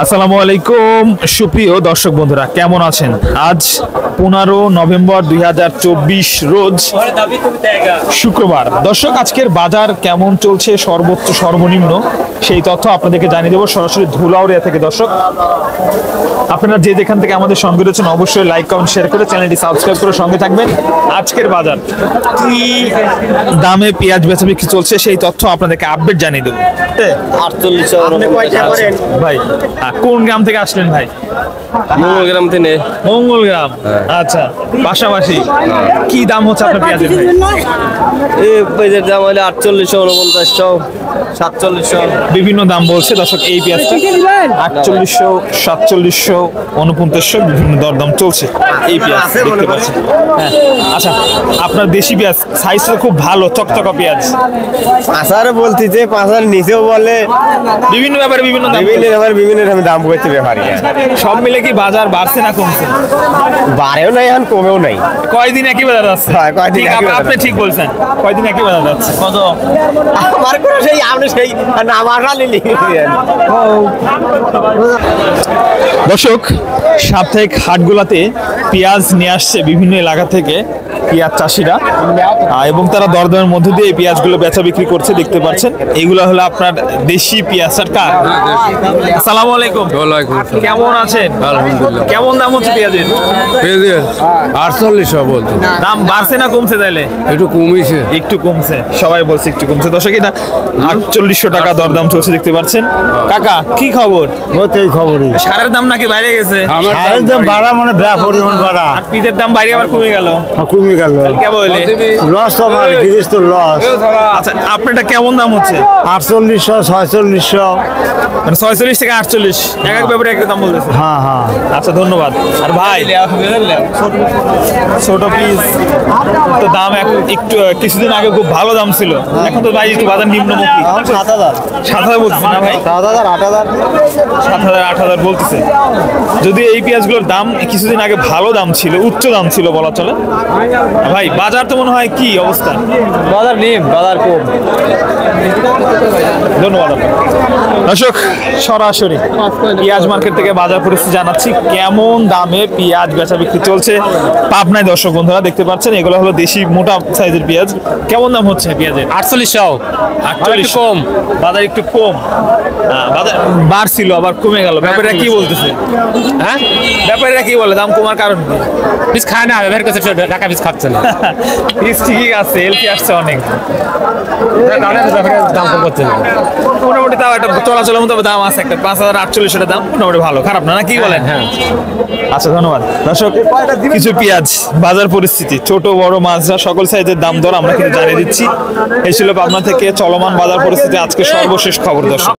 আসসালামু আলাইকুম সুপ্রিয় দর্শক বন্ধুরা, কেমন আছেন? আজ 15 নভেম্বর 2024 রোজ শুক্রবার। দর্শক, আজকের বাজার কেমন চলছে, সর্বোচ্চ সর্বনিম্ন সেই তথ্য আপনাদেরকে জানিয়ে দেবো সরাসরি ধুলাউড়িয়া থেকে। দর্শক, আপনারা যে যেখান থেকে আমাদের সঙ্গে রয়েছেন অবশ্যই লাইক কমেন্ট শেয়ার করে চ্যানেলটি সাবস্ক্রাইব করে সঙ্গে থাকবেন। আজকের বাজার কি দামে পেঁয়াজ বেচা বিক্রি চলছে সেই তথ্য আপনাদেরকে আপডেট জানিয়ে দেবো। 48 ভাই কোন গ্রাম থেকে আসলেন ভাই? মঙ্গলগ্রাম থেকে। মঙ্গলগ্রাম, আচ্ছা। পাশাপাশি কি দাম হচ্ছে আপনার পেঁয়াজের ভাই? এই পেঁয়াজের দাম হলো 4800, 4900, 4700। বিভিন্ন দাম বলছে দর্শক। এই পেঁয়াজটা 4800, 4700, 4900 বিভিন্ন দরদাম চলছে এই পেঁয়াজ দেখতে পাচ্ছেন। হ্যাঁ, আচ্ছা, আপনার দেশি পেঁয়াজ সাইজটা খুব ভালো, চকচকা পেঁয়াজ। আসার বলতেছে 5000 নিচেও বলে, বিভিন্ন ব্যাপারে বিভিন্ন দাম, বিভিন্ন দাম করতে ব্যাপারী। সব মিলে কি বাজার বাড়ছে না কমছে? বাড়েও নাই এখন কমেও নাই। কয়দিন একই বাজার যাচ্ছে? হ্যাঁ, কয়দিন ঠিক, একই বাজার। আপনি ঠিক বলছেন, কয়দিন একই বাজার যাচ্ছে। কত আমার কোনো সেই আপনি সেই আমার লিলি। দর্শক, সাপ্তাহিক হাটগুলাতে পেঁয়াজ নিয়ে আসছে বিভিন্ন এলাকা থেকে পেঁয়াজ চাষিরা, এবং তারা দরদামের মধ্যে দিয়ে এই পেঁয়াজগুলো বেচা বিক্রি করছে দেখতে পাচ্ছেন। এগুলো হলো আপনার দেশি পেঁয়াজ। সরকার, আসসালামু আলাইকুম। কেমন আছেন? আলহামদুলিল্লাহ। কেমন দাম হচ্ছে পেঁয়াজের? 4800 বলতো, দাম বাড়ছে না কমছে? তাইলে একটু কমিয়েছে। একটু কমছে, সবাই বলছে একটু কমছে। দর্শক, এটা 4800 টাকা দরদাম চলছে দেখতে পাচ্ছেন। কাকা, কি খবর? এই খবরই সারের দাম নাকি বাইরে গেছে? সারের দাম বাড়া, মানে ব্যাপ পরিমাণ বাড়া, আর পিঠের দাম বাইরে আবার কমে গেল। কমে গেল। কেমন হইলে? লস তো আমার, জিনিস তো লস। আচ্ছা, আপনারটা কেমন দাম হচ্ছে? 4800, 4600। মানে 46 থেকে 48 এক এক ব্যাপারে এক এক দাম বলতেছে। হ্যাঁ হ্যাঁ। আচ্ছা, ধন্যবাদ। আর ভাই, ছোট পিস তো দাম একটু কিছুদিন আগে খুব ভালো দাম ছিল, এখন তো ভাই একটু বাজার নিম্নমুখী। 7000, 7000 বলতেছে না ভাই? 7000, 8000। 7000, 8000 বলতেছে। যদি এই পেঁয়াজগুলোর দাম কিছুদিন আগে ভালো দাম ছিল, উচ্চ দাম ছিল বলা চলে। ভাই, বাজার তো মনে হয় কি অবস্থা? বাজার নিম, বাজার কম। ধন্যবাদ। দর্শক, সরাসরি পেঁয়াজ মার্কেট থেকে বাজার পরিস্থিতি জানাচ্ছি কেমন দামে পেঁয়াজ বেচা বিক্রি চলছে পাবনায়। দর্শক বন্ধুরা দেখতে পাচ্ছেন, এগুলো হলো দেশি মোটা সাইজের পেঁয়াজ। কেমন দাম হচ্ছে পেঁয়াজের? 4800, 48 কম। বাজার একটু কম। বাজার বাড়ছিল আবার কমে গেল, ব্যাপারীরা কি বলতেছে? হ্যাঁ, ব্যাপারীরা কি বলে দাম কমার কারণ কি? পিস খায় না, বের করছে ঢাকা পিস খাচ্ছে না। পিস ঠিকই আছে, এলপি আসছে অনেক, দাম কম করছে না। মোটামুটি তাও একটা চলাচলের মতো দাম আছে। একটা 5048 টাকা দাম, মোটামুটি ভালো, খারাপ না, না কি বলেন? হ্যাঁ। আচ্ছা, ধন্যবাদ। দর্শক, কিছু পেঁয়াজ বাজার পরিস্থিতি, ছোট বড় মাঝরা সকল সাইজের দাম দর আমরা কিন্তু জানিয়ে দিচ্ছি। এই ছিল পাবনা থেকে চলমান বাজার পরিস্থিতি আজকে সর্বশেষ খবর। দর্শক।